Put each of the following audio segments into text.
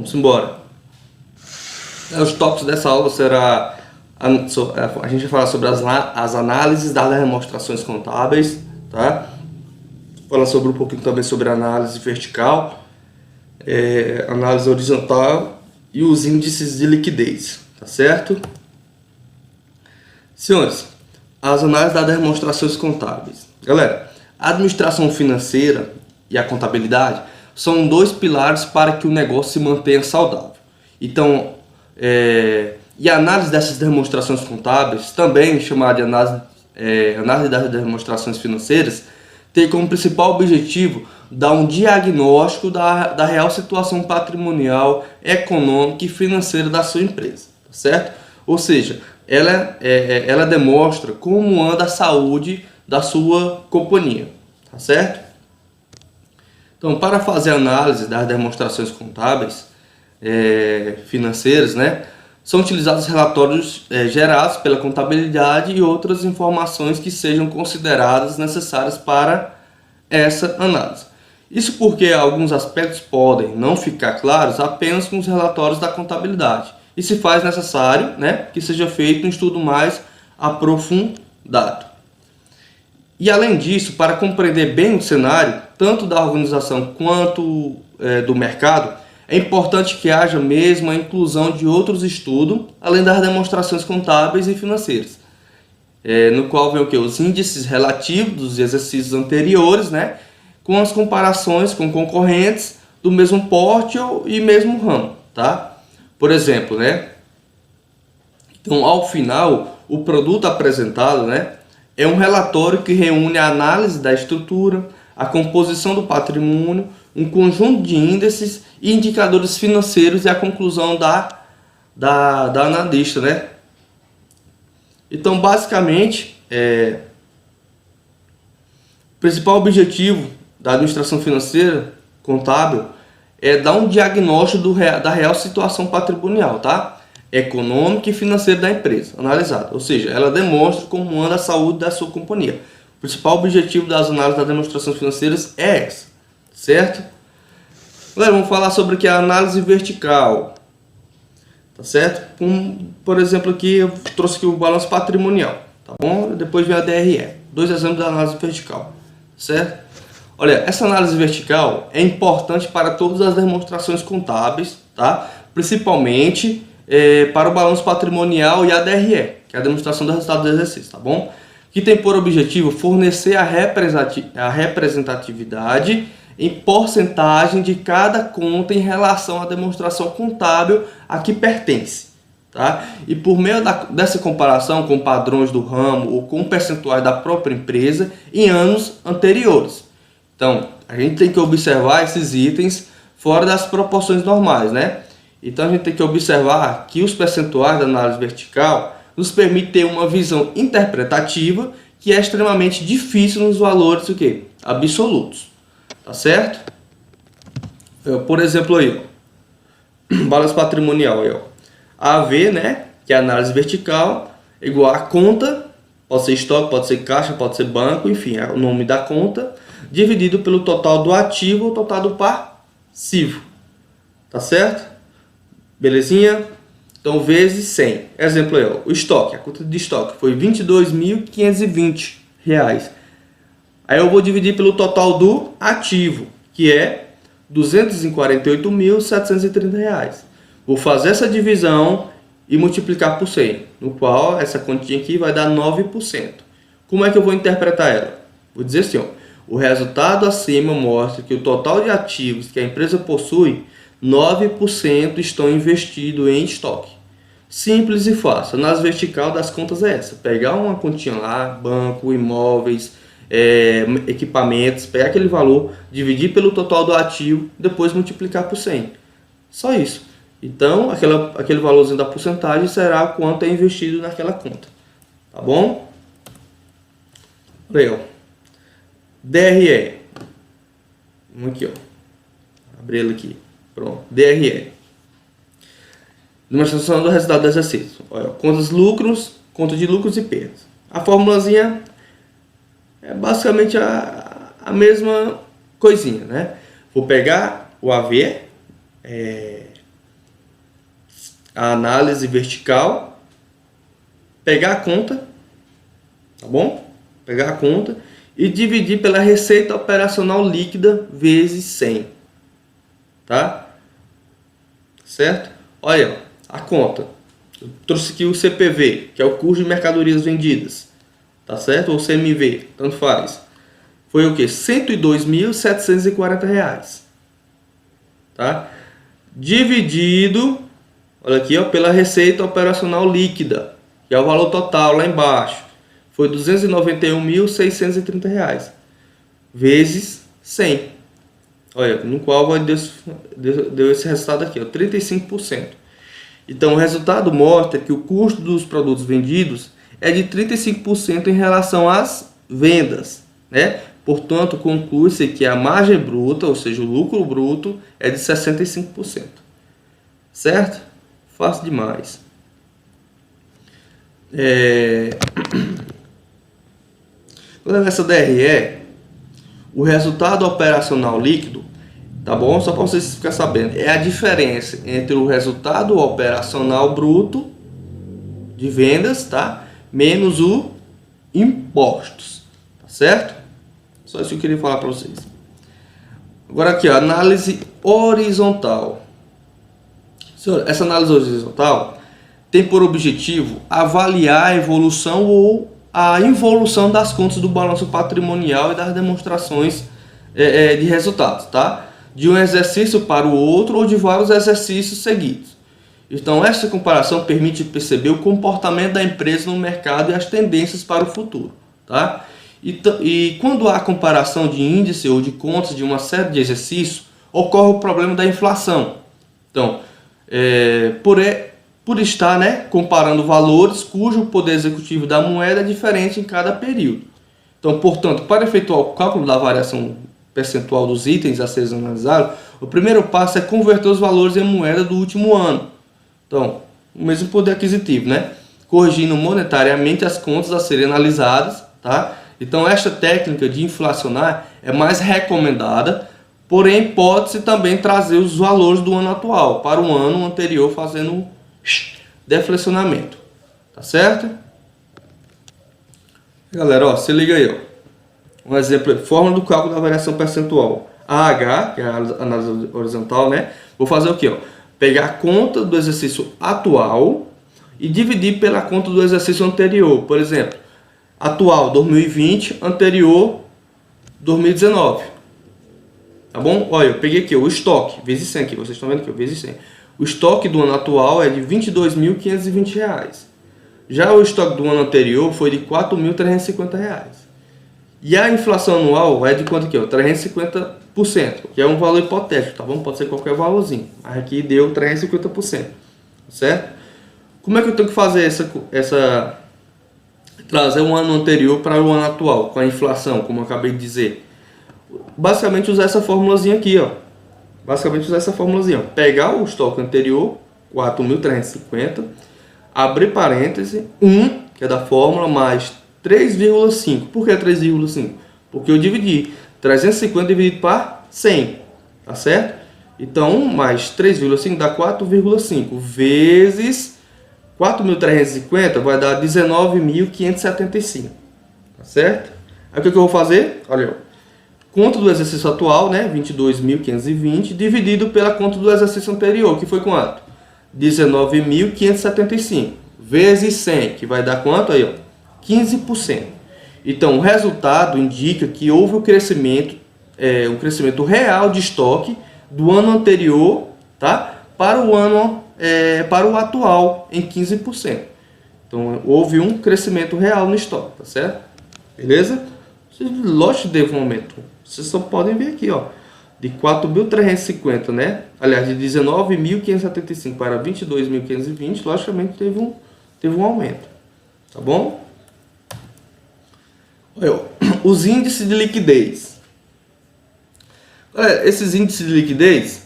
Vamos embora. Os tópicos dessa aula será a gente vai falar sobre as análises das demonstrações contábeis, tá? Falar sobre um pouquinho também sobre a análise vertical, análise horizontal e os índices de liquidez, tá certo? Senhores, as análises das demonstrações contábeis. Galera, a administração financeira e a contabilidade são dois pilares para que o negócio se mantenha saudável. Então, e a análise dessas demonstrações contábeis, também chamada de análise das demonstrações financeiras, tem como principal objetivo dar um diagnóstico da real situação patrimonial, econômica e financeira da sua empresa, tá certo? Ou seja, ela demonstra como anda a saúde da sua companhia, tá certo? Então, para fazer análise das demonstrações contábeis financeiras, né, são utilizados relatórios gerados pela contabilidade e outras informações que sejam consideradas necessárias para essa análise. Isso porque alguns aspectos podem não ficar claros apenas com os relatórios da contabilidade e se faz necessário, né, que seja feito um estudo mais aprofundado. E além disso, para compreender bem o cenário, tanto da organização quanto do mercado, é importante que haja mesmo a inclusão de outros estudos, além das demonstrações contábeis e financeiras, no qual vem o que? Os índices relativos dos exercícios anteriores, né, com as comparações com concorrentes do mesmo porte e mesmo ramo, tá? Por exemplo, né? Então, ao final, o produto apresentado, né, é um relatório que reúne a análise da estrutura, a composição do patrimônio, um conjunto de índices e indicadores financeiros e a conclusão da analista, né? Então, basicamente, o principal objetivo da administração financeira contábil é dar um diagnóstico da real situação patrimonial, tá? Econômica e financeira da empresa analisada, ou seja, ela demonstra como anda a saúde da sua companhia. O principal objetivo das análises das demonstrações financeiras é essa, certo? Galera, vamos falar sobre aqui a análise vertical, tá certo? Por exemplo, aqui eu trouxe aqui o balanço patrimonial, tá bom? Depois vem a DRE, dois exemplos da análise vertical, certo? Olha, essa análise vertical é importante para todas as demonstrações contábeis, tá? Principalmente para o balanço patrimonial e a DRE, que é a demonstração do resultado do exercício, tá bom? Que tem por objetivo fornecer a representatividade em porcentagem de cada conta em relação à demonstração contábil a que pertence, tá? E por meio dessa comparação com padrões do ramo ou com percentuais da própria empresa em anos anteriores. Então, a gente tem que observar esses itens fora das proporções normais, né? Então, a gente tem que observar que os percentuais da análise vertical nos permitem ter uma visão interpretativa que é extremamente difícil nos valores absolutos, tá certo? Por exemplo, aí, balanço patrimonial, aí, ó. AV, né, que é a análise vertical, igual a conta, pode ser estoque, pode ser caixa, pode ser banco, enfim, é o nome da conta, dividido pelo total do ativo ou total do passivo, tá certo? Belezinha? Então, vezes 100. Exemplo aí, ó, o estoque, a conta de estoque foi R$ 22.520. Aí eu vou dividir pelo total do ativo, que é R$ 248.730. Vou fazer essa divisão e multiplicar por 100, no qual essa continha aqui vai dar 9%. Como é que eu vou interpretar ela? Vou dizer assim, ó, o resultado acima mostra que o total de ativos que a empresa possui, 9% estão investidos em estoque. Simples e fácil. A análise vertical das contas é essa. Pegar uma continha lá, banco, imóveis, equipamentos, pegar aquele valor, dividir pelo total do ativo, depois multiplicar por 100. Só isso. Então, aquele valorzinho da porcentagem será quanto é investido naquela conta. Tá bom? Olha aí, ó. DRE. Vamos aqui, ó. Abrir ele aqui. Pronto. DRE. Demonstração do resultado do exercício. Olha, contas lucros, conta de lucros e perdas. A formulazinha é basicamente a mesma coisinha, né? Vou pegar o AV, a análise vertical, pegar a conta, tá bom? Pegar a conta e dividir pela receita operacional líquida vezes 100, tá? Certo? Olha, a conta. Eu trouxe aqui o CPV, que é o custo de mercadorias vendidas, tá certo? Ou CMV, tanto faz. Foi o que? R$ 102.740, tá? Dividido, olha aqui, ó, pela receita operacional líquida, que é o valor total lá embaixo. Foi R$ 291.630, vezes 100. Olha, no qual deu esse resultado aqui, ó, 35%. Então, o resultado mostra que o custo dos produtos vendidos é de 35% em relação às vendas, né? Portanto, conclui-se que a margem bruta, ou seja, o lucro bruto, é de 65%. Certo? Fácil demais. Nessa DRE, o resultado operacional líquido, tá bom? Só para vocês ficarem sabendo, é a diferença entre o resultado operacional bruto de vendas, tá? Menos o impostos, tá certo? Só isso que eu queria falar para vocês. Agora aqui, ó, análise horizontal. Essa análise horizontal tem por objetivo avaliar a evolução ou a involução das contas do balanço patrimonial e das demonstrações de resultados, tá? De um exercício para o outro ou de vários exercícios seguidos. Então, essa comparação permite perceber o comportamento da empresa no mercado e as tendências para o futuro, tá? E quando há comparação de índice ou de contas de uma série de exercícios, ocorre o problema da inflação. Então, por estar, né, comparando valores cujo poder executivo da moeda é diferente em cada período. Então, portanto, para efetuar o cálculo da variação percentual dos itens a serem analisados, o primeiro passo é converter os valores em moeda do último ano. Então, o mesmo poder aquisitivo, né? Corrigindo monetariamente as contas a serem analisadas, tá? Então, esta técnica de inflacionar é mais recomendada, porém pode-se também trazer os valores do ano atual para o ano anterior, fazendo deflacionamento, tá certo? Galera, ó, se liga aí, ó. Um exemplo é fórmula do cálculo da variação percentual. AH, que é a análise horizontal, né? Vou fazer o quê, ó? Pegar a conta do exercício atual e dividir pela conta do exercício anterior. Por exemplo, atual 2020, anterior 2019. Tá bom? Olha, eu peguei aqui o estoque, vezes 100 aqui, vocês estão vendo aqui, vezes 100. O estoque do ano atual é de R$ 22.520. Já o estoque do ano anterior foi de R$ 4.350. E a inflação anual é de quanto aqui? 350%, que é um valor hipotético, tá bom? Pode ser qualquer valorzinho. Mas aqui deu 350%, certo? Como é que eu tenho que fazer trazer o ano anterior para o ano atual, com a inflação, como eu acabei de dizer? Basicamente usar essa formulazinha aqui, ó. Pegar o estoque anterior, 4.350, abrir parêntese, 1, que é da fórmula, mais 3,5. Por que 3,5? Porque eu dividi 350 dividido para 100, tá certo? Então, 1 mais 3,5 dá 4,5, vezes 4.350 vai dar 19.575, tá certo? Aí o que eu vou fazer? Olha, conta do exercício atual, né, 22.520, dividido pela conta do exercício anterior, que foi quanto? 19.575, vezes 100, que vai dar quanto aí, ó? 15%. Então, o resultado indica que houve um crescimento real de estoque do ano anterior, tá? Para o atual em 15%. Então, houve um crescimento real no estoque, tá certo? Beleza? Lógico que teve um aumento. Vocês só podem ver aqui, ó, de 4.350, né? Aliás, de 19.575 para 22.520, logicamente teve um aumento, tá bom? Olha, os índices de liquidez. Olha, esses índices de liquidez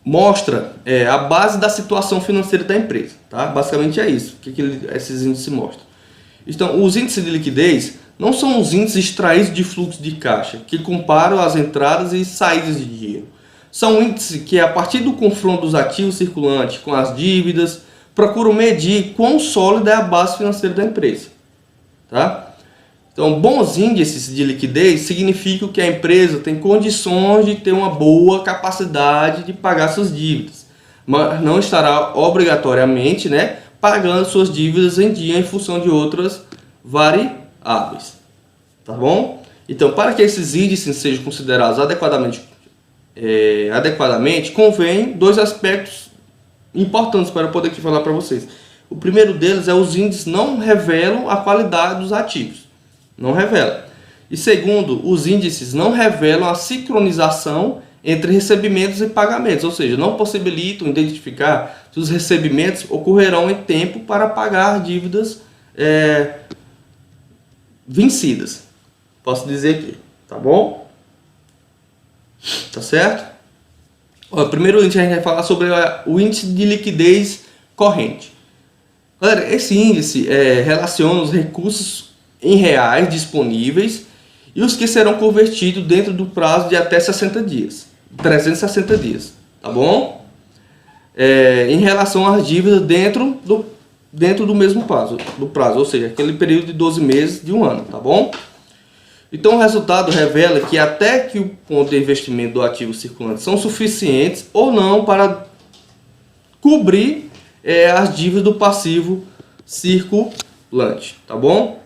mostra a base da situação financeira da empresa, tá? Basicamente é isso que esses índices mostram. Então, os índices de liquidez não são os índices extraídos de fluxo de caixa, que comparam as entradas e saídas de dinheiro, São índices que, a partir do confronto dos ativos circulantes com as dívidas, procuram medir quão sólida é a base financeira da empresa. Tá? Então, bons índices de liquidez significam que a empresa tem condições de ter uma boa capacidade de pagar suas dívidas, mas não estará obrigatoriamente, né, pagando suas dívidas em dia em função de outras variáveis. Tá bom? Então, para que esses índices sejam considerados adequadamente, convém dois aspectos importantes para eu poder aqui falar para vocês. O primeiro deles é os índices não revelam a qualidade dos ativos. Não revela. E segundo, os índices não revelam a sincronização entre recebimentos e pagamentos, ou seja, não possibilitam identificar se os recebimentos ocorrerão em tempo para pagar dívidas vencidas. Posso dizer aqui, tá bom? Tá certo? O primeiro índice a gente vai falar sobre o índice de liquidez corrente. Galera, esse índice relaciona os recursos em reais disponíveis e os que serão convertidos dentro do prazo de até 60 dias, 360 dias, tá bom? Em relação às dívidas dentro do mesmo prazo, ou seja, aquele período de 12 meses de um ano, tá bom? Então o resultado revela que até que o ponto de investimento do ativo circulante são suficientes ou não para cobrir as dívidas do passivo circulante, tá bom?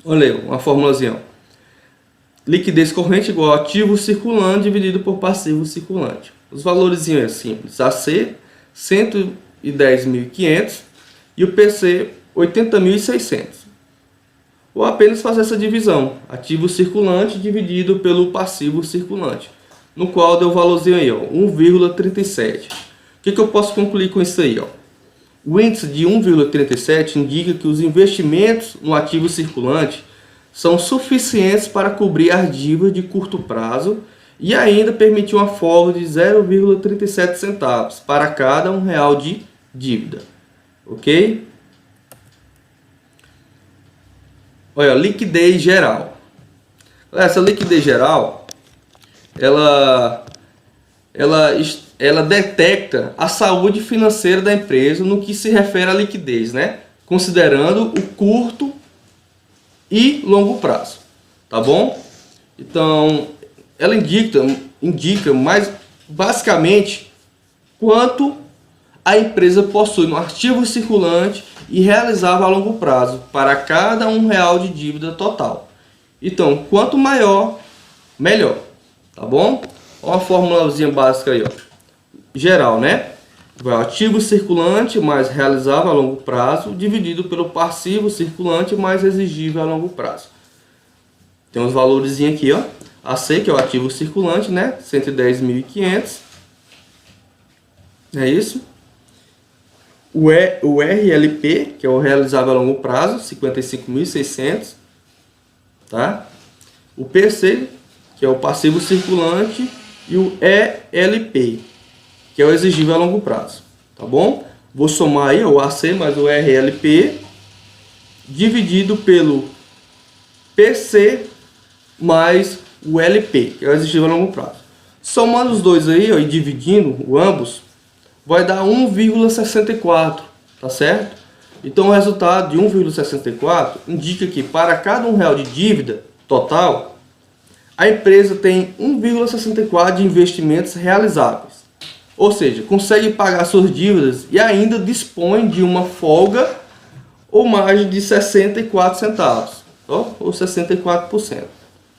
Olha aí, uma formulazinha. Liquidez corrente igual a ativo circulante dividido por passivo circulante. Os valores é simples. AC 110.500 e o PC 80.600. Ou apenas fazer essa divisão. Ativo circulante dividido pelo passivo circulante. No qual deu o valorzinho aí, ó, 1,37. O que eu posso concluir com isso aí, ó? O índice de 1,37 indica que os investimentos no ativo circulante são suficientes para cobrir as dívidas de curto prazo e ainda permitir uma folga de 0,37 centavos para cada R$1 de dívida. Ok? Olha, liquidez geral. Essa liquidez geral, ela detecta a saúde financeira da empresa no que se refere à liquidez, né? Considerando o curto e longo prazo, tá bom? Então, ela indica mais basicamente quanto a empresa possui no ativo circulante e realizável a longo prazo para cada R$1 de dívida total. Então, quanto maior, melhor, tá bom? Uma formulazinha básica aí, ó. Geral, né? Vai ativo circulante mais realizável a longo prazo dividido pelo passivo circulante mais exigível a longo prazo. Tem uns valores aqui, ó. AC, que é o ativo circulante, né? 110.500. É isso. O RLP, que é o realizável a longo prazo, 55.600. Tá? O PC, que é o passivo circulante, e o ELP, que é o exigível a longo prazo, tá bom? Vou somar aí o AC mais o RLP dividido pelo PC mais o LP, que é o exigível a longo prazo. Somando os dois aí, ó, e dividindo ambos, vai dar 1,64, tá certo? Então o resultado de 1,64 indica que para cada R$1 de dívida total, a empresa tem 1,64 de investimentos realizáveis. Ou seja, consegue pagar suas dívidas e ainda dispõe de uma folga ou margem de 64 centavos, ó, ou 64%.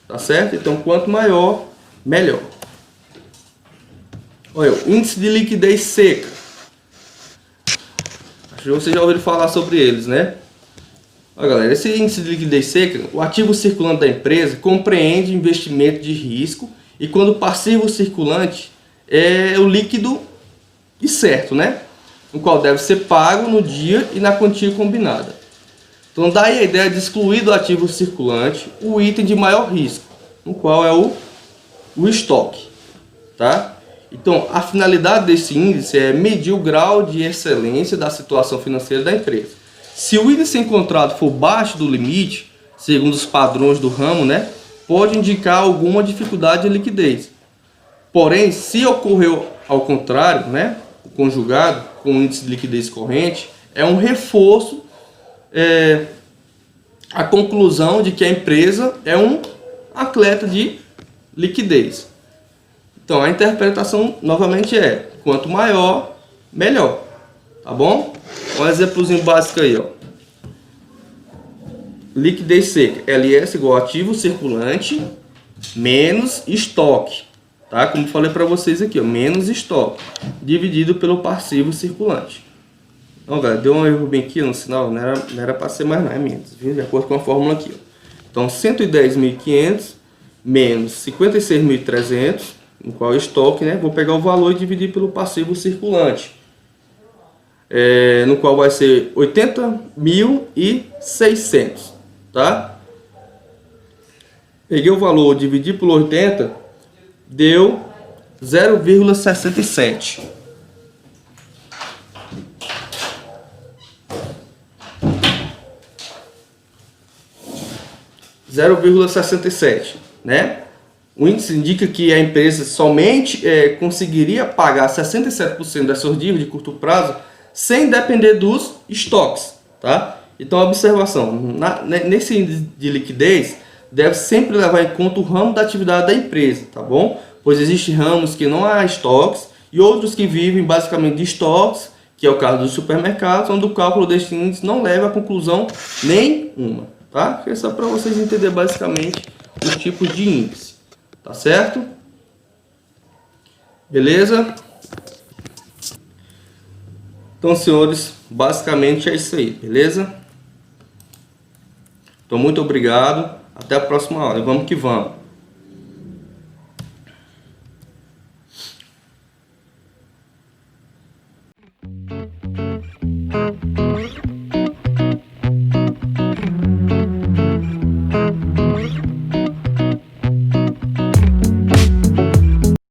Tá certo? Então, quanto maior, melhor. Olha, o índice de liquidez seca. Acho que vocês já ouviram falar sobre eles, né? Olha, galera, esse índice de liquidez seca, o ativo circulante da empresa compreende investimento de risco e quando o passivo circulante é o líquido e certo, né? O qual deve ser pago no dia e na quantia combinada. Então daí a ideia de excluir do ativo circulante o item de maior risco, no qual é o estoque, tá? Então a finalidade desse índice é medir o grau de excelência da situação financeira da empresa. Se o índice encontrado for baixo do limite, segundo os padrões do ramo, né, pode indicar alguma dificuldade de liquidez. Porém, se ocorreu ao contrário, né, o conjugado com o índice de liquidez corrente, é um reforço a conclusão de que a empresa é um atleta de liquidez. Então, a interpretação, novamente, é quanto maior, melhor. Tá bom? Um exemplozinho básico aí, ó. Liquidez seca, LS igual ativo circulante menos estoque. Tá? Como falei para vocês aqui, ó, menos estoque, dividido pelo passivo circulante. Então, galera, deu um erro bem aqui no sinal, não era para ser mais, não, é menos, viu? De acordo com a fórmula aqui, ó. Então, 110.500 menos 56.300, no qual é estoque, né? Vou pegar o valor e dividir pelo passivo circulante, no qual vai ser 80.600, tá? Peguei o valor, dividi por 80, deu 0,67. Né? O índice indica que a empresa somente conseguiria pagar 67% das suas dívidas de curto prazo sem depender dos estoques, tá? Então, observação, nesse índice de liquidez, deve sempre levar em conta o ramo da atividade da empresa, tá bom? Pois existem ramos que não há estoques e outros que vivem basicamente de estoques, que é o caso dos supermercados, onde o cálculo deste índice não leva a conclusão nenhuma, tá? É só para vocês entenderem basicamente os tipos de índice, tá certo? Beleza? Então, senhores, basicamente é isso aí, beleza? Então, muito obrigado. Até a próxima aula. Vamos que vamos.